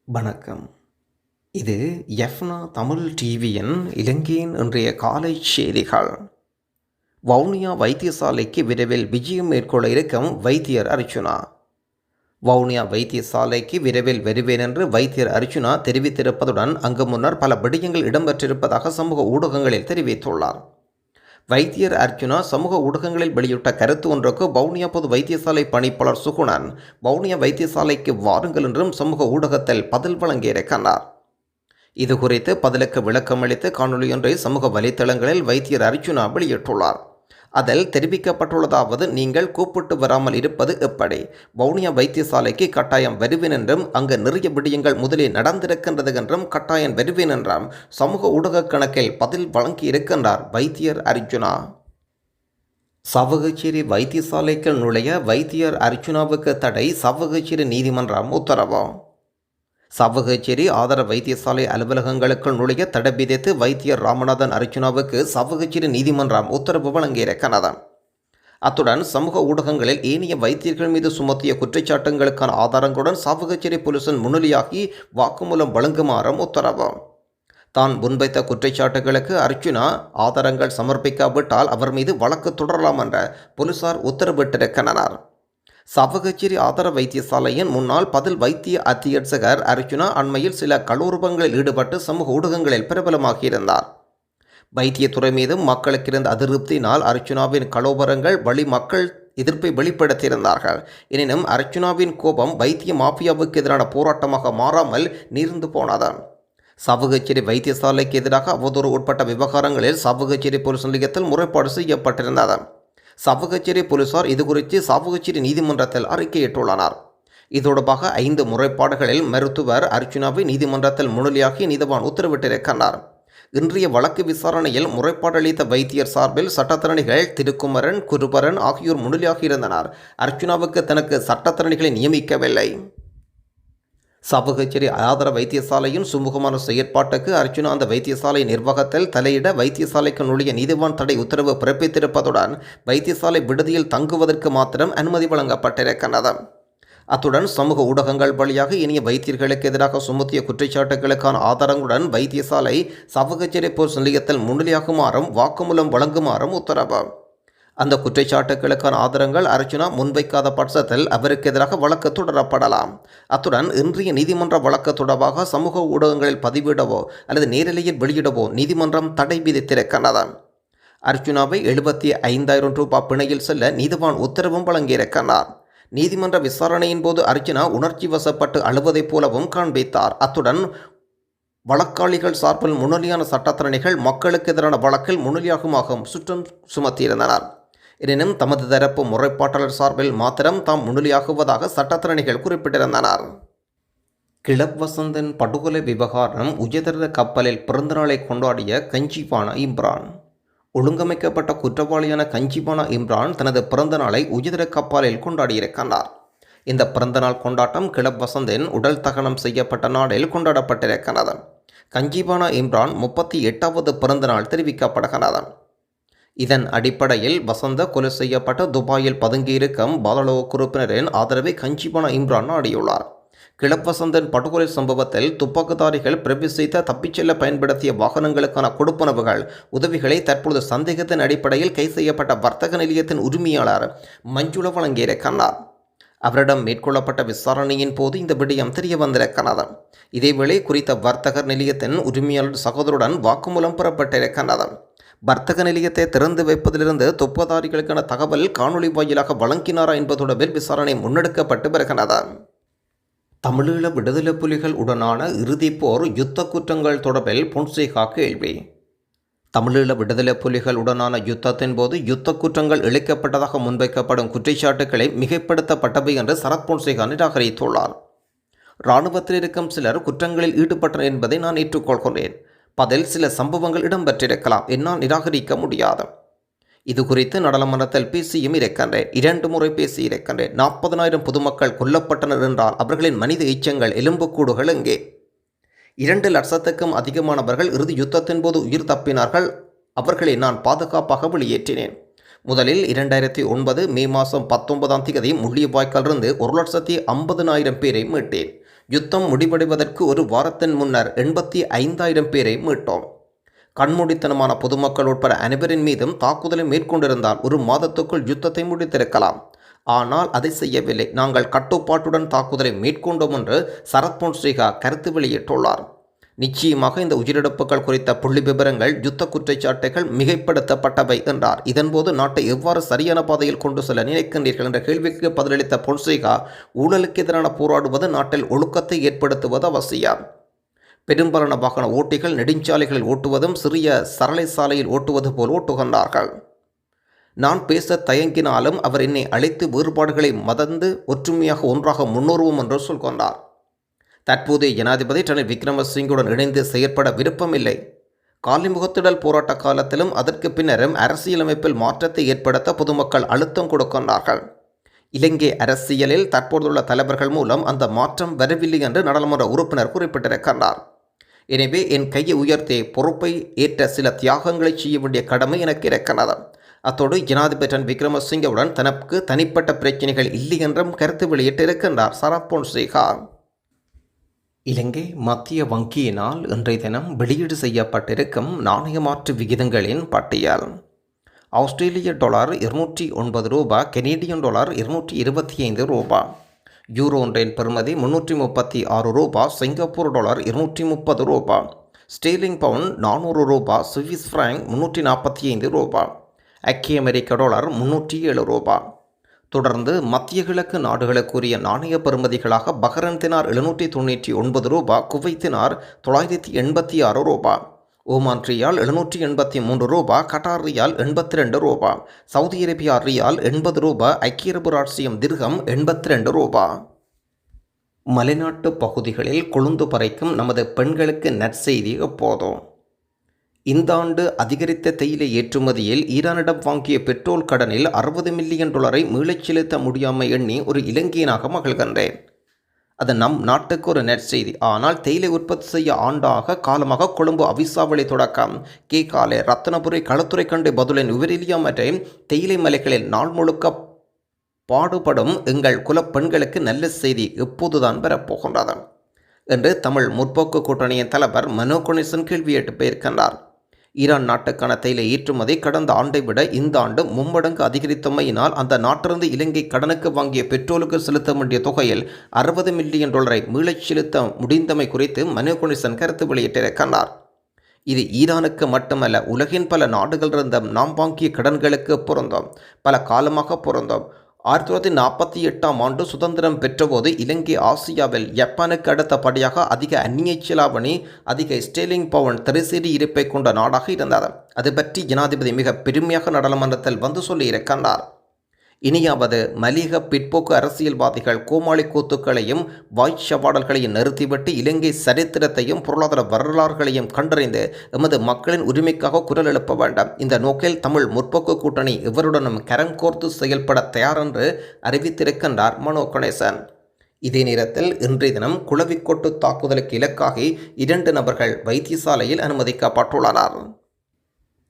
வணக்கம். இது எஃப்னா தமிழ் டிவியின் இலங்கையின் இன்றைய காலை செய்திகள். வவுனியா வைத்தியசாலைக்கு விரைவில் விஜயம் மேற்கொள்ள இருக்கும் வைத்தியர் அர்ச்சுனா. வவுனியா வைத்தியசாலைக்கு விரைவில் வருவேன் என்று வைத்தியர் அர்ச்சுனா தெரிவித்திருப்பதுடன் அங்கு முன்னர் பல விடயங்கள் இடம்பெற்றிருப்பதாக சமூக ஊடகங்களில் தெரிவித்துள்ளார். வைத்தியர் அர்ச்சுனா சமூக ஊடகங்களில் வெளியிட்ட கருத்து ஒன்றுக்கு வவுனியா பொது வைத்தியசாலை பணிப்பாளர் சுகுணன் வவுனியா வைத்தியசாலைக்கு வாருங்கள் என்றும் சமூக ஊடகத்தில் பதில் வழங்கியிருக்கிறார். இது குறித்து பதிலுக்கு விளக்கமளித்து காணொலியொன்றை சமூக வலைத்தளங்களில் வைத்தியர் அர்ச்சுனா வெளியிட்டுள்ளார். அதில் தெரிவிக்கப்பட்டுள்ளதாவது: நீங்கள் கூப்பிட்டு வராமல் இருப்பது எப்படி? வவுனியா வைத்தியசாலைக்கு கட்டாயம் வருவேன் என்றும் அங்கு நிறைய விடயங்கள் முதலே நடந்திருக்கின்றது என்றும் கட்டாயம் வருவேன் என்றும் சமூக ஊடக கணக்கில் பதில் வழங்கியிருக்கின்றார் வைத்தியர் அர்ச்சுனா. சவகச்சேரி வைத்தியசாலைக்கு நுழைய வைத்தியர் அர்ச்சுனாவுக்கு தடை, சவகச்சேரி நீதிமன்றம் உத்தரவு. சவகச்சேரி ஆதார வைத்தியசாலை அலுவலகங்களுக்குள் நுழைய தடை விதித்து வைத்தியர் ராமநாதன் அர்ச்சுனாவுக்கு சவகச்சேரி நீதிமன்றம் உத்தரவு வழங்கியிருக்கிறது. அத்துடன் சமூக ஊடகங்களில் ஏனைய வைத்தியர்கள் மீது சுமத்திய குற்றச்சாட்டுகளுக்கான ஆதாரங்களுடன் சவகச்சேரி போலீசின் முன்னிலையாகி வாக்குமூலம் வழங்குமாறும் உத்தரவு. தான் முன்வைத்த குற்றச்சாட்டுகளுக்கு அர்ச்சுனா ஆதாரங்கள் சமர்ப்பிக்காவிட்டால் அவர் மீது வழக்கு தொடரலாம் என்ற போலீசார் உத்தரவிட்டிருக்கின்றனர். சவகச்சேரி ஆதார வைத்தியசாலையின் முன்னாள் பதில் வைத்திய அத்தியட்சகர் அர்ச்சுனா அண்மையில் சில கலோரூபங்களில் ஈடுபட்டு சமூக ஊடகங்களில் பிரபலமாகியிருந்தார். வைத்தியத்துறை மீது மக்களுக்கு இருந்த அதிருப்தியினால் அர்ச்சுனாவின் கலோபரங்கள் வழி மக்கள் எதிர்ப்பை வெளிப்படுத்தியிருந்தார்கள். எனினும் அர்ச்சுனாவின் கோபம் வைத்திய மாஃபியாவுக்கு எதிரான போராட்டமாக மாறாமல் நீர்ந்து போனது. சவகச்சேரி வைத்தியசாலைக்கு எதிராக அவதூறு உட்பட்ட விவகாரங்களில் சவகச்சேரி போலீஸ் நிலையத்தில் முறைப்பாடு செய்யப்பட்டிருந்தது. சவகச்சேரி போலீசார் இதுகுறித்து சவகச்சேரி நீதிமன்றத்தில் அறிக்கையிட்டுள்ளனர். இது தொடர்பாக 5 முறைப்பாடுகளில் மருத்துவர் அர்ச்சுனாவை நீதிமன்றத்தில் முன்னிலையாகி நீதிவான் உத்தரவிட்டிருக்கிறார். இன்றைய வழக்கு விசாரணையில் முறைப்பாடு அளித்த வைத்தியர் சார்பில் சட்டத்தரணிகள் திருக்குமரன், குருபரன் ஆகியோர் முன்னிலையாகி இருந்தனர். அர்ச்சுனாவுக்கு தனக்கு சட்டத்தரணிகளை நியமிக்கவில்லை. சவகச்சேரி ஆதார வைத்தியசாலையின் சுமூகமான செயற்பாட்டுக்கு அர்ச்சுனா அந்த வைத்தியசாலை நிர்வாகத்தில் தலையிட வைத்தியசாலைக்கு நுழைய நீதிவான் தடை உத்தரவு பிறப்பித்திருப்பதுடன் வைத்தியசாலை விடுதியில் தங்குவதற்கு மாத்திரம் அனுமதி வழங்கப்பட்டிருக்கிறது. அத்துடன் சமூக ஊடகங்கள் வழியாக இனிய வைத்தியர்களுக்கு எதிராக சுமத்திய குற்றச்சாட்டுகளுக்கான ஆதாரங்களுடன் வைத்தியசாலை சவகச்சேரி போலீஸ் நிலையத்தில் முன்னிலையாகுமாறும் வாக்குமூலம் வழங்குமாறும் உத்தரவு. அந்த குற்றச்சாட்டுகளுக்கான ஆதாரங்கள் அர்ச்சுனா முன்வைக்காத பட்சத்தில் அவருக்கு எதிராக வழக்கு தொடரப்படலாம். அத்துடன் இன்றைய நீதிமன்ற வழக்கு தொடர்பாக சமூக ஊடகங்களில் பதிவிடவோ அல்லது நேரலையில் வெளியிடவோ நீதிமன்றம் தடை விதித்திருக்கிறது. அர்ச்சுனாவை 75,000 ரூபாய் பிணையில் செல்ல நீதிவான் உத்தரவும் வழங்கியிருக்கிறார். நீதிமன்ற விசாரணையின் போது அர்ச்சுனா உணர்ச்சி வசப்பட்டு அழுவதைப் போலவும் காண்பித்தார். அத்துடன் வழக்காளிகள் சார்பில் முன்னிலையான சட்டத்தரணிகள் மக்களுக்கு எதிரான வழக்கில் முன்னிலையாகுமாகவும் சுற்றம் சுமத்தியிருந்தனர். எனினும் தமது தரப்பு முறைப்பாட்டாளர் சார்பில் மாத்திரம் தாம் முன்னிலையாகுவதாக சட்டத்தரணிகள் குறிப்பிட்டிருந்தனர். கிளப் வசந்தன் படுகொலை விவகாரம் உயர்தர கப்பலில் பிறந்தநாளை கொண்டாடிய கஞ்சிபானா இம்ரான். ஒழுங்கமைக்கப்பட்ட குற்றவாளியான கஞ்சிபானா இம்ரான் தனது பிறந்த நாளை உயர்தர கப்பலில் கொண்டாடியிருக்கிறார். இந்த பிறந்தநாள் கொண்டாட்டம் கிளப் வசந்தின் உடல் தகனம் செய்யப்பட்ட நாளில் கொண்டாடப்பட்டிருக்கிறது. கஞ்சிபானா இம்ரான் 38வது பிறந்தநாள் தெரிவிக்கப்படுகிறது. இதன் அடிப்படையில் வசந்த கொலை செய்யப்பட்ட துபாயில் பதுங்கியிருக்கும் பாதாள குழுப்பினரின் ஆதரவை கஞ்சிபானா இம்ரான் நாடியுள்ளார். கிளப் வசந்தன் படுகொலை சம்பவத்தில் துப்பாக்கிதாரிகள் பிரவேசித்த தப்பிச் செல்ல பயன்படுத்திய வாகனங்களுக்கான கொடுப்பனவுகள் உதவிகளை தற்பொழுது சந்தேகத்தின் அடிப்படையில் கைது செய்யப்பட்ட வர்த்தக நிலையத்தின் உரிமையாளர் மஞ்சுளா வழங்கியிருக்கிறார். அவரிடம் மேற்கொள்ளப்பட்ட விசாரணையின் போது இந்த விடயம் தெரிய வந்திருக்கிறது. இதேவேளை குறித்த வர்த்தக நிலையத்தின் உரிமையாளர் சகோதரருடன் வாக்குமூலம் பெறப்பட்டிருக்கிறது. வர்த்தக நிலையத்தை திறந்து வைப்பதிலிருந்து துப்பாக்கிதாரிகளுக்கான தகவல் காணொலி வாயிலாக வழங்கினாரா என்பது தொடர்பில் விசாரணை முன்னெடுக்கப்பட்டு வருகிறது. தமிழீழ விடுதலை புலிகள் உடனான இறுதிப் போர் யுத்த குற்றங்கள் தொடர்பில் பொன்சேகா கேள்வி. தமிழீழ விடுதலை புலிகள் உடனான யுத்தத்தின் போது யுத்த குற்றங்கள் இழைக்கப்பட்டதாக முன்வைக்கப்படும் குற்றச்சாட்டுக்களை மிகைப்படுத்தப்பட்டவை என்று சரத் பொன்சேகா நிராகரித்துள்ளார். இராணுவத்தில் இருக்கும் சிலர் குற்றங்களில் ஈடுபட்டனர் என்பதை நான் ஏற்றுக்கொள்கிறேன். பதில் சில சம்பவங்கள் இடம்பெற்றிருக்கலாம், என்னால் நிராகரிக்க முடியாது. இது குறித்து நாடாளுமன்றத்தில் பேசியும் இருக்கின்றேன். 2 முறை பேசியிருக்கின்றேன். 40,000 பொதுமக்கள் கொல்லப்பட்டனர் என்றால் அவர்களின் மனித எச்சங்கள் எலும்புக்கூடுகள் எங்கே? 2 லட்சத்துக்கும் அதிகமானவர்கள் இறுதி யுத்தத்தின் போது உயிர் தப்பினார்கள். அவர்களை நான் பாதுகாப்பாக வெளியேற்றினேன். முதலில் 2009 மே மாதம் 19ஆம் தேதி முள்ளிவாய்க்காலிருந்து 1,50,000 பேரை மீட்டேன். யுத்தம் முடிவடைவதற்கு ஒரு வாரத்தின் முன்னர் 85,000 பேரை மீட்டோம். கண்மூடித்தனமான பொதுமக்கள் உட்பட அனைவரின் மீதும் தாக்குதலை மேற்கொண்டிருந்தால் ஒரு மாதத்துக்குள் யுத்தத்தை முடித்திருக்கலாம். ஆனால் அதை செய்யவில்லை. நாங்கள் கட்டுப்பாட்டுடன் தாக்குதலை மேற்கொண்டோம் என்று சரத் பொன்சேகா கருத்து வெளியிட்டுள்ளார். நிச்சயமாக இந்த உயிரிழப்புகள் குறித்த புள்ளி விவரங்கள் யுத்த குற்றச்சாட்டுகள் மிகைப்படுத்தப்பட்டவை என்றார். இதன்போது நாட்டை எவ்வாறு சரியான பாதையில் கொண்டு செல்ல நினைக்கின்றீர்கள் என்ற கேள்விக்கு பதிலளித்த பொன்சேகா, ஊழலுக்கு எதிரான போராடுவது நாட்டில் ஒழுக்கத்தை ஏற்படுத்துவது அவசியம். பெரும்பாலான வாகன ஓட்டிகள் நெடுஞ்சாலைகளில் ஓட்டுவதும் சிறிய சரளை சாலையில் ஓட்டுவது போல் ஓட்டுகின்றார்கள். நான் பேச தயங்கினாலும் அவர் என்னை அழைத்து வேறுபாடுகளை மறந்து ஒற்றுமையாக ஒன்றாக முன்னேறுவோம் என்று சொல்கின்றார். தற்போதைய ஜனாதிபதி ரணில் விக்ரமசிங்குடன் இணைந்து செயற்பட விருப்பமில்லை. காலிமுகத்திடல் போராட்ட காலத்திலும் அதற்கு பின்னரும் அரசியலமைப்பில் மாற்றத்தை ஏற்படுத்த பொதுமக்கள் அழுத்தம் கொடுக்கின்றார்கள். இலங்கை அரசியலில் தற்போதுள்ள தலைவர்கள் மூலம் அந்த மாற்றம் வரவில்லை என்று நாடாளுமன்ற உறுப்பினர் குறிப்பிட்டிருக்கின்றார். எனவே என் கையை உயர்த்தி பொறுப்பை ஏற்ற சில தியாகங்களை செய்ய வேண்டிய கடமை எனக்கு இருக்கிறது. அத்தோடு ஜனாதிபதி ரணில் விக்ரமசிங்கவுடன் தனக்கு தனிப்பட்ட பிரச்சனைகள் இல்லை என்றும் கருத்து வெளியிட்டிருக்கின்றார் சரத் பொன்சேகா. இலங்கை மத்திய வங்கியினால் இன்றைய தினம் வெளியீடு செய்யப்பட்டிருக்கும் நாணய மாற்று விகிதங்களின் பட்டியல். ஆஸ்திரேலிய டாலர் 209 ரூபாய், கெனடியன் டாலர் 225 ரூபாய், யூரோ ஒன்றின் பெறுமதி 336 ரூபாய், சிங்கப்பூர் டாலர் 230 ரூபாய், ஸ்டேர்லிங் பவுண்ட் 400 ரூபாய், சுவிஸ் பிராங்க் 345 ரூபாய், ஐக்கிய அமெரிக்க டாலர் 307 ரூபாய். தொடர்ந்து மத்திய கிழக்கு நாடுகளுக்குரிய நாணய பெறுமதிகளாக பஹ்ரைன் தினார் 799 ரூபாய், குவைத் தினார் 986 ரூபாய், ஓமான் ரியால் 783 ரூபாய், கட்டார் ரியால் 82 ரூபாய், சவுதி அரேபியா ரியால் 80 ரூபாய், ஐக்கிய அரபு ராச்சியம் திர்ஹம் 82 ரூபாய். மலைநாட்டு பகுதிகளில் கொழுந்து பறைக்கும் நமது பெண்களுக்கு நற்செய்தி எப்போதும். இந்த ஆண்டு அதிகரித்த தேயிலை ஏற்றுமதியில் ஈரானிடம் வாங்கிய பெட்ரோல் கடனில் $60 மில்லியன் மீளச் செலுத்த முடியாமல் எண்ணி ஒரு இலங்கையனாக மகிழ்கின்றேன். அது நம் நாட்டுக்கு ஒரு நற்செய்தி. ஆனால் தேயிலை உற்பத்தி செய்ய ஆண்டாக காலமாக கொழும்பு அவிசாவளி தொடக்கம் கேகாலை ரத்தனபுரி களத்துறை கண்டு பதுலின் விவரிலியா மற்றும் தேயிலை மலைகளில் நாள் முழுக்க பாடுபடும் எங்கள் குலப்பெண்களுக்கு நல்ல செய்தி எப்போதுதான் பெறப்போகின்றது என்று தமிழ் முற்போக்கு கூட்டணியின் தலைவர் மனோ கணேசன் கேள்வி எழுப்பியிருக்கின்றார். ஈரான் நாட்டுக்கான தேயிலை ஏற்றுமதி கடந்த ஆண்டை விட இந்த ஆண்டு மும்மடங்கு அதிகரித்தமையினால் அந்த நாட்டிலிருந்து இலங்கை கடனுக்கு வாங்கிய பெட்ரோலுக்கு செலுத்த வேண்டிய தொகையில் $60 மில்லியன் மீளச் செலுத்த முடிந்தமை குறித்து மனோ கணேசன் கருத்து வெளியிட்டிருக்கிறார். இது ஈரானுக்கு மட்டுமல்ல, உலகின் பல நாடுகளிலிருந்தும் நாம் வாங்கிய கடன்களுக்கு பொருந்தும். பல காலமாக பொருந்தும். 1948ஆம் ஆண்டு சுதந்திரம் பெற்றபோது இலங்கை ஆசியாவில் ஜப்பானுக்கு அடுத்தபடியாக அதிக அந்நிய செலாவணி, அதிக ஸ்டேர்லிங் பவுண்ட் திரைசேரி இருப்பை கொண்ட நாடாக இருந்தது. அது பற்றி ஜனாதிபதி மிக பெருமையாக நாடாளுமன்றத்தில் வந்து சொல்லியிருக்கின்றார். இனியாவது மலிக பிற்போக்கு அரசியல்வாதிகள் கோமாளி கூத்துக்களையும் வாய்ச்சவாடல்களையும் நிறுத்திவிட்டு இலங்கை சரித்திரத்தையும் பொருளாதார வரலாறுகளையும் கண்டறிந்து எமது மக்களின் உரிமைக்காக குரல் எழுப்ப வேண்டாம். இந்த நோக்கில் தமிழ் முற்போக்கு கூட்டணி இவருடனும் கரம் கோர்த்து செயல்பட தயார் என்று அறிவித்திருக்கின்றார் மனோ கணேசன். இதே நேரத்தில் இன்றைய தினம் குளவிக்கொட்டு தாக்குதலுக்கு இலக்காகி 2 நபர்கள் வைத்தியசாலையில் அனுமதிக்கப்பட்டுள்ளனர்.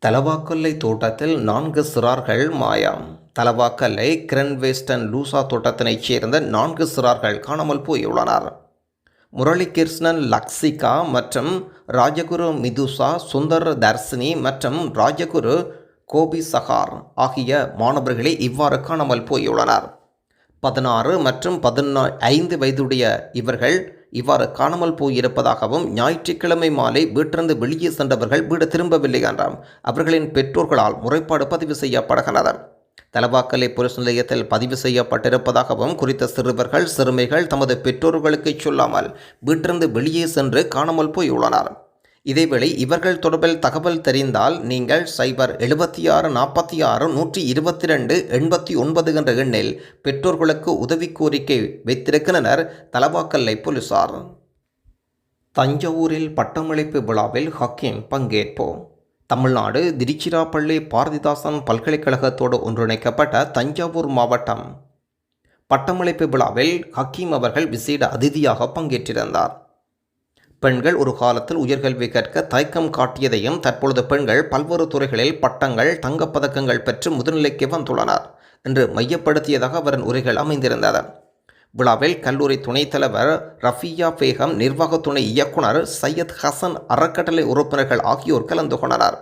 தலவாக்கல்லை தோட்டத்தில் 4 சிறார்கள் மாயம். தலவாக்கல்லை கிரன்வேஸ்டன் லூசா தோட்டத்தினைச் சேர்ந்த 4 சிறார்கள் காணாமல் போயுள்ளனர். முரளிகிருஷ்ணன் லக்ஷிகா மற்றும் ராஜகுரு மிதுசா, சுந்தர் தர்சினி மற்றும் ராஜகுரு கோபி சகார் ஆகிய மாணவர்களே இவ்வாறு காணாமல் போயுள்ளனர். 16 மற்றும் 15 வயதுடைய இவர்கள் இவ்வாறு காணாமல் போயிருப்பதாகவும் ஞாயிற்றுக்கிழமை மாலை வீட்டிலிருந்து வெளியே சென்றவர்கள் வீடு திரும்பவில்லை என்றாம் அவர்களின் பெற்றோர்களால் முறைப்பாடு பதிவு செய்யப்படுகிறது. தலவாக்கலை போலீஸ் நிலையத்தில் பதிவு செய்யப்பட்டிருப்பதாகவும் குறித்த சிறுவர்கள் சிறுமிகள் தமது பெற்றோர்களுக்கு சொல்லாமல் வீட்டிலிருந்து வெளியே சென்று காணாமல் போயுள்ளனர். இதேவேளை இவர்கள் தொடர்பில் தகவல் தெரிந்தால் நீங்கள் 076 46 122 89 என்ற எண்ணில் பெற்றோர்களுக்கு உதவி கோரிக்கை வைத்திருக்கின்றனர் தலவாக்கல்லை போலீசார். தஞ்சாவூரில் பட்டமளிப்பு விழாவில் ஹக்கீம் பங்கேற்பு. தமிழ்நாடு திருச்சிராப்பள்ளி பாரதிதாசன் பல்கலைக்கழகத்தோடு ஒன்றிணைக்கப்பட்ட தஞ்சாவூர் மாவட்டம் பட்டமளிப்பு விழாவில் ஹக்கீம் அவர்கள் விசேட அதிதியாக பங்கேற்றிருந்தார். பெண்கள் ஒரு காலத்தில் உயர்கல்வி கற்க தயக்கம் காட்டியதையும் தற்பொழுது பெண்கள் பல்வேறு துறைகளில் பட்டங்கள் தங்கப்பதக்கங்கள் பெற்று முதுநிலைக்கு வந்துள்ளனர் என்று மையப்படுத்தியதாக அவரின் உரைகள் அமைந்திருந்தது. விழாவில் கல்லூரி துணைத் தலைவர் ரஃபியா பேகம், நிர்வாக துணை இயக்குனர் சையத் ஹசன், அறக்கட்டளை உறுப்பினர்கள் ஆகியோர் கலந்து கொண்டனர்.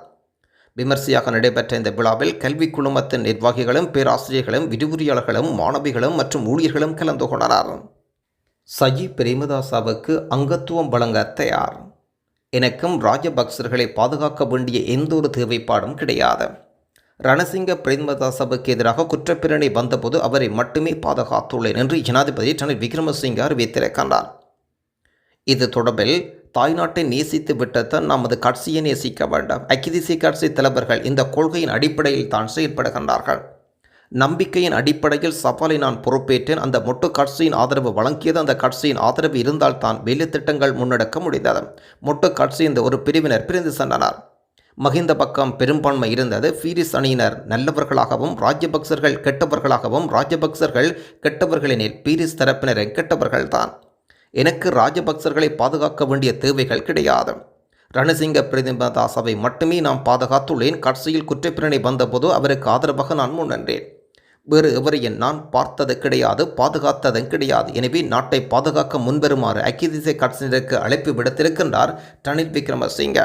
விமர்சையாக நடைபெற்ற இந்த விழாவில் கல்வி குழுமத்தின் நிர்வாகிகளும் பேராசிரியர்களும் விரிவுரையாளர்களும் மாணவிகளும் மற்றும் ஊழியர்களும் கலந்து கொண்டனர். சஜி பிரேமதாசவுக்கு அங்கத்துவம் வழங்க தயார். எனக்கும் ராஜபக்சர்களை பாதுகாக்க வேண்டிய எந்த ஒரு தேவைப்பாடும் கிடையாது. ரணசிங்க பிரேமதாசவுக்கு எதிராக குற்றப்பிரணை வந்தபோது அவரை மட்டுமே பாதுகாத்துள்ளேன் என்று ஜனாதிபதி ரணில் விக்ரமசிங்க அறிவித்திருக்கின்றார். இது தொடர்பில் தாய்நாட்டை நேசித்து விட்டத்தான் நமது கட்சியை நேசிக்க வேண்டும். ஐக்கிய தேசிய கட்சி தலைவர்கள் இந்த கொள்கையின் அடிப்படையில் தான் செயல்படுகின்றார்கள். நம்பிக்கையின் அடிப்படையில் சவாலை நான் பொறுப்பேற்றேன். அந்த மொட்டு கட்சியின் ஆதரவு வழங்கியது. அந்த கட்சியின் ஆதரவு இருந்தால் தான் வேலை திட்டங்கள் முன்னெடுக்க முடிந்தது. மொட்டு கட்சி இந்த ஒரு பிரிவினர் பிரிந்து சென்றனர். மஹிந்த பக்கம் பெரும்பான்மை இருந்தது. ஃபீரிஸ் அணியினர் நல்லவர்களாகவும் ராஜபக்சர்கள் கெட்டவர்களாகவும், ராஜபக்சர்கள் கெட்டவர்களினில் பீரிஸ் தரப்பினரை கெட்டவர்கள்தான். எனக்கு ராஜபக்சர்களை பாதுகாக்க வேண்டிய தேவைகள் கிடையாது. ரணசிங்க பிரேமதாசவை மட்டுமே நான் பாதுகாத்துள்ளேன். கட்சியில் குற்றப்பிரணை வந்தபோது அவருக்கு ஆதரவாக நான் முன்னின்றேன். வேறு எவரையும் நான் பார்த்தது கிடையாது, பாதுகாத்ததும் கிடையாது. எனவே நாட்டை பாதுகாக்க முன்வருமாறு ஐக்கிய தேசிய கட்சியினருக்கு அழைப்பு விடுத்திருக்கின்றார் ரணில் விக்ரமசிங்க.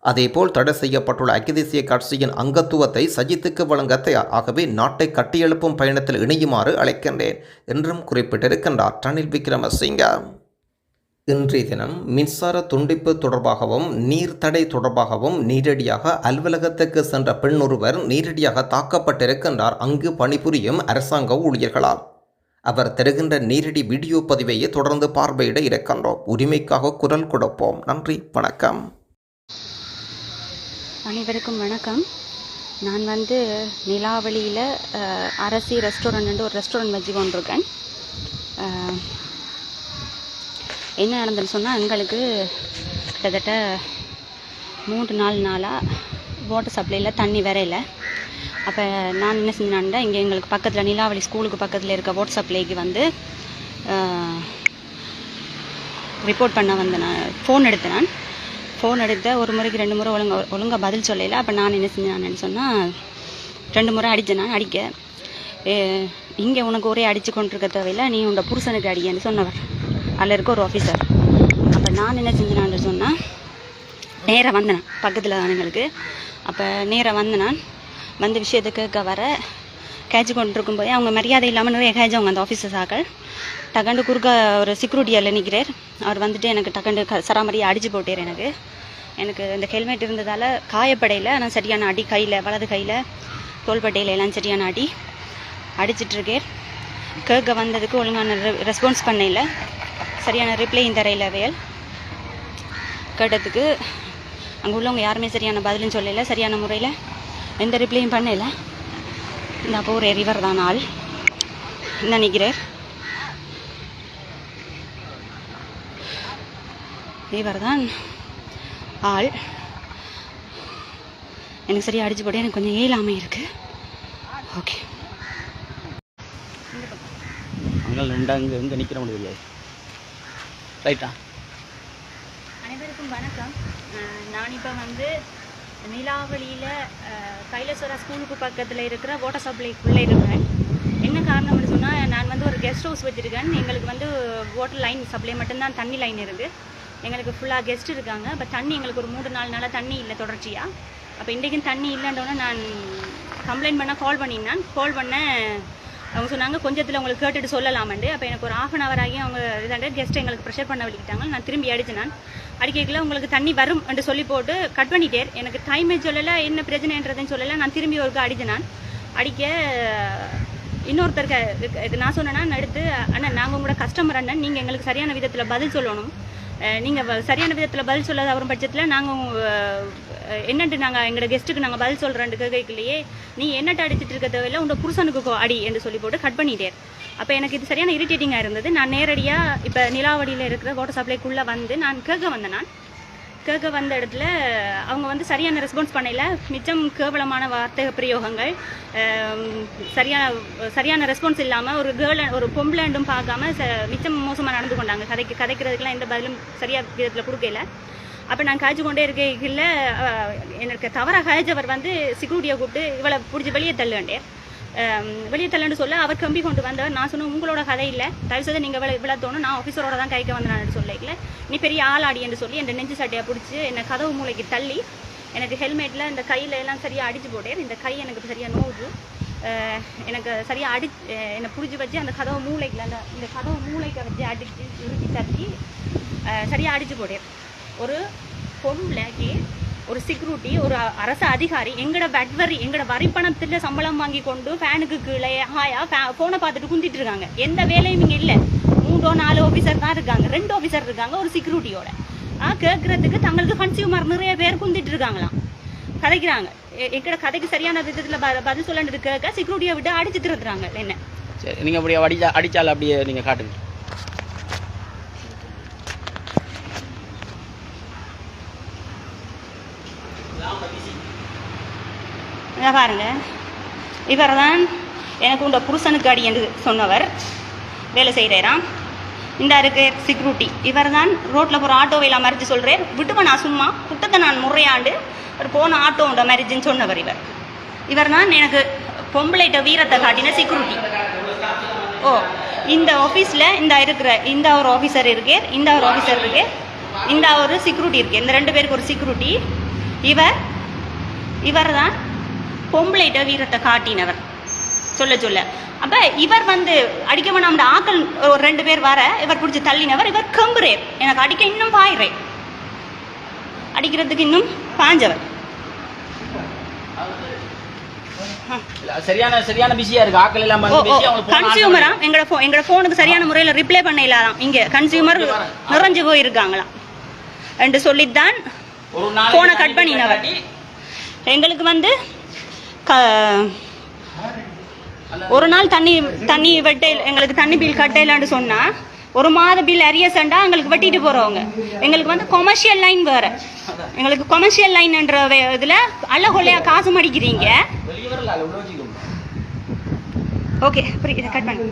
அதேபோல் தடை செய்யப்பட்டுள்ள ஐக்கிய தேசிய கட்சியின் அங்கத்துவத்தை சஜித்துக்கு வழங்க தயார். ஆகவே நாட்டை கட்டியெழுப்பும் பயணத்தில் இணையுமாறு அழைக்கின்றேன் என்றும் குறிப்பிட்டிருக்கின்றார் ரணில் விக்ரமசிங்க. இன்றைய தினம் மின்சார துண்டிப்பு தொடர்பாகவும் நீர் தடை தொடர்பாகவும் நேரடியாக அலுவலகத்துக்கு சென்ற பெண் ஒருவர் நேரடியாக தாக்கப்பட்டிருக்கின்றார். அங்கு பணிபுரியும் அரசாங்க ஊழியர்களால். அவர் தருகின்ற நேரடி வீடியோ பதிவையை தொடர்ந்து பார்வையிட இருக்கின்றோம். உரிமைக்காக குரல் கொடுப்போம். நன்றி, வணக்கம். அனைவருக்கும் வணக்கம். நான் நிலாவளியில் அரசி ரெஸ்டாரண்ட் ஒரு ரெஸ்டாரண்ட் வச்சு கொண்டிருக்கேன். என்ன நடந்ததுன்னு சொன்னால், எங்களுக்கு கிட்டத்தட்ட 3-4 நாளாக வாட்டர் சப்ளையில் தண்ணி வரையில. அப்போ நான் என்ன செஞ்சேன்னா, இங்கே எங்களுக்கு பக்கத்தில் நிலாவளி ஸ்கூலுக்கு பக்கத்தில் இருக்க வாட்டர் சப்ளைக்கு ரிப்போர்ட் பண்ண நான் ஃபோன் எடுத்த ஒரு முறைக்கு 2 முறை ஒழுங்காக பதில் சொல்லலை. அப்போ நான் என்ன செஞ்சேன்னு சொன்னால், 2 முறை அடித்தேன். நான் அடிக்க இங்கே உனக்கு ஒரே அடித்து கொண்டிருக்க தேவையில்லை, நீ உன்னோட புருஷனுக்கு அடிக்கன்னு சொன்னவர் அதில் இருக்க ஒரு ஆஃபீஸர். அப்போ நான் என்ன செஞ்சேன்னு சொன்னால், நேராக வந்தேன் பக்கத்தில் தான் எங்களுக்கு. அப்போ நேராக நான் விஷயத்தை கேட்க வர கேட்சி கொண்டு இருக்கும்போதே அவங்க மரியாதை இல்லாமல் நிறைய கேட்சவங்க அந்த ஆஃபீஸர்ஸ் ஆக்கள். டக்கண்டு குறுக்க ஒரு செக்யூரிட்டியால் நிற்கிறார். அவர் எனக்கு டக்கண்டு சராமரியாக அடித்து போட்டார். எனக்கு இந்த ஹெல்மெட் இருந்ததால் காயப்படையில் நான் சரியான அடி, கையில் வலது கையில் தோள்பட்டையில் எல்லாம் சரியான அடி அடிச்சிட்ருக்கேன். கேட்க வந்ததுக்கு ஒழுங்கான ரெஸ்பான்ஸ் பண்ணல, சரியான ரிப்ளையும் தரையில் வேல் கேட்டதுக்கு அங்கே உள்ளவங்க யாருமே சரியான பதிலும் சொல்லலை, சரியான முறையில் எந்த ரிப்ளையும் பண்ணலை. இந்த அப்போ ஒரு ரிவர் தான் ஆள் நினைக்கிறார். ரிவர் தான் ஆள் எனக்கு சரியாக அடிச்சு போட்டு எனக்கு கொஞ்சம் ஏழாமல் இருக்குது. ஓகே, அங்கே எங்கே நிற்கிற முடியாது. ரைட்டா? அனைவருக்கும் வணக்கம். நான் இப்போ நிலாவளியில் கைலாசரா ஸ்கூலுக்கு பக்கத்தில் இருக்கிற வாட்டர் சப்ளைக்குள்ளே இருக்கிறேன். என்ன காரணம்னு சொன்னால், நான் ஒரு கெஸ்ட் ஹவுஸ் வச்சுருக்கேன். எங்களுக்கு வாட்டர் லைன் சப்ளை மட்டும்தான், தண்ணி லைன் இருக்குது. எங்களுக்கு ஃபுல்லாக கெஸ்ட் இருக்காங்க. அப்போ தண்ணி எங்களுக்கு ஒரு 3-4 நாளாக தண்ணி இல்லை தொடர்ச்சியாக. அப்போ இன்றைக்கும் தண்ணி இல்லைன்றோன்னா நான் கம்ப்ளைண்ட் பண்ண கால் பண்ணேன். அவங்க சொன்னாங்க கொஞ்சத்தில் உங்களுக்கு கேட்டுட்டு சொல்லலாமண்டு. அப்போ எனக்கு ஒரு 1/2 hour ஆகி அவங்க இதாண்ட கெஸ்ட்டை எங்களுக்கு ப்ரெஷர் பண்ண வலிக்கிட்டாங்க. நான் திரும்பி அடித்தேன். அடிக்கல உங்களுக்கு தண்ணி வரும் என்று சொல்லி போட்டு கட் பண்ணிட்டேன். எனக்கு டைமே சொல்லலை, என்ன பிரச்சனைன்றதுன்னு சொல்லலை. நான் திரும்பி ஒருக்கா அடித்தேன். அடிக்க இன்னொருத்தருக்கு நான் சொன்னேன்னா எடுத்து, அண்ணன் நாங்கள் உங்களோட கஸ்டமர் அண்ணன், நீங்கள் எங்களுக்கு சரியான விதத்தில் பதில் சொல்லணும். நீங்கள் சரியான விதத்தில் பதில் சொல்லாத வரும் பட்சத்தில் நாங்கள் என்னட்டு நாங்கள் எங்களோட கெஸ்ட்டுக்கு நாங்கள் பதில் சொல்கிறேன் கேட்கலையே, நீ என்னட்டு அடிச்சிட்டு இருக்க தேவையில்லை, உங்களோட புருஷனுக்கு அடி என்று சொல்லி போட்டு கட் பண்ணிட்டேன். அப்போ எனக்கு இது சரியான இரிட்டேட்டிங்காக இருந்தது. நான் நேரடியாக இப்போ நிலாவடியில் இருக்கிற வாட்டர் சப்ளைக்குள்ளே நான் கேட்க வந்த இடத்துல அவங்க சரியான ரெஸ்பான்ஸ் பண்ணல. மிச்சம் கேவலமான வார்த்தை பிரயோகங்கள், சரியான ரெஸ்பான்ஸ் இல்லாமல் ஒரு பொம்பளைண்டும் பார்க்காம மிச்சம் மோசமாக நடந்து கொண்டாங்க. கதைக்கிறதுக்கெல்லாம் எந்த பதிலும் சரியாக விதத்தில் கொடுக்கல. அப்போ நான் காய்ச்சி கொண்டே இருக்கையில் எனக்கு தவறாக காய்ச்சவர் செக்யூரிட்டியை கூப்பிட்டு இவளை பிடிச்சி வெளியே தள்ளுவேண்டேன். வெளியே தள்ளன்னு சொல்ல அவர் கம்பி கொண்டு வந்தவர். நான் சொன்னேன் உங்களோட கதை இல்லை, தயவுசெய்து நீங்கள் விழத்தோணும், நான் ஆஃபீஸரோட தான் கைக்க வந்தேன் சொல்லிக்கல. நீ பெரிய ஆளாடி என்று சொல்லி என் நெஞ்சு சட்டையை பிடிச்சி என்னை கதவு மூளைக்கு தள்ளி எனக்கு ஹெல்மெட்டில் இந்த கையில் எல்லாம் சரியாக அடிச்சு போட்டேன். இந்த கை எனக்கு சரியாக நோவுது, எனக்கு சரியாக என்னை பிடிச்சி வச்சு அந்த கதவு மூளைக்கில் இந்த கதவு மூளைக்கு வச்சு அடித்து இறுக்கி தட்டி சரியாக அடிச்சு போட்டேன். ஒரு பொம்பளைக்கு ஒரு செக்யூரிட்டி, ஒரு அரசு அதிகாரி எங்களோட வரி பணத்தில் சம்பளம் வாங்கி கொண்டு ஃபேனுக்கு கீழே ஃபோனை பார்த்துட்டு குந்திட்டு இருக்காங்க. எந்த வேலையும் இங்கே இல்லை. 3-4 ஆஃபீஸர் தான் இருக்காங்க, 2 ஆஃபீஸர் இருக்காங்க ஒரு செக்யூரிட்டியோட. கேட்கறதுக்கு தங்களுக்கு கன்சியூமர் நிறைய பேர் குந்திட்டு இருக்காங்களாம், கதைக்கிறாங்க. எங்களோட கதைக்கு சரியான விதத்தில் பதில் சொல்லி கேட்க செக்யூரிட்டியை விட்டு அடிச்சுட்டு இருக்கிறாங்க. என்ன சரி, நீங்கள் அப்படியே அடித்தால் அப்படியே நீங்கள் காட்டுங்க. பாருங்க, இவர் தான் எனக்கு உண்ட புருஷனுக்கு அடி என்று சொன்னவர், வேலை செய்கிறாராம். இந்த இருக்கு செக்யூரிட்டி, இவர் தான் ரோட்டில் போகிற ஆட்டோவையில் மறித்து சொல்கிறார். விட்டுப்ப நான் சும்மா குட்டத்தை நான் முறையாண்டு ஒரு போன ஆட்டோண்ட மறிச்சுன்னு சொன்னவர். இவர் தான் எனக்கு பொம்பளைட்ட வீரத்தை காட்டின செக்யூரிட்டி. ஓ, இந்த ஆஃபீஸில் இந்த ஒரு ஆஃபீஸர் இருக்கே, இந்த ஒரு ஆஃபீஸர் இருக்கே, இந்த ஒரு செக்யூரிட்டி இருக்கு. இந்த 2 பேருக்கு ஒரு செக்யூரிட்டி. இவர் தான் பொம்பளைட்ட வீரத்தை காட்டினவர் சொல்ல. அப்போ இவர் வந்து அடிக்க வேணாம் ஆக்கள் ஒரு 2 பேர் வர இவர் பிடிச்சி தள்ளினவர். இவர் கம்புறேர், எனக்கு அடிக்க இன்னும் பாயிறேன், அடிக்கிறதுக்கு இன்னும் பாஞ்சவர். சரியான பிஸியா இருக்கு, ஆக்கள் எல்லாம் கன்சியூமரா எங்களோட ஃபோனுக்கு சரியான முறையில் ரிப்ளை பண்ண இல்லாதான், இங்கே கன்சியூமர் நிறைஞ்சு போயிருக்காங்களாம் என்று சொல்லித்தான் ஃபோனை கட் பண்ணினவர். எங்களுக்கு வந்து ஒரு நாள் தண்ணி வெட்டையில் எங்களுக்கு தண்ணி பில் கட்டையிலான்னு சொன்னால் 1 மாத பில் அரியசண்டா எங்களுக்கு வெட்டிட்டு போகிறவங்க. எங்களுக்கு வந்து கொமர்ஷியல் லைன் வேறு, எங்களுக்கு கொமர்ஷியல் லைன்ன்ற இதில் அல்லகொல்லையாக காசு மடிக்கிறீங்க. ஓகே, புரியுது, கட் பண்ணு.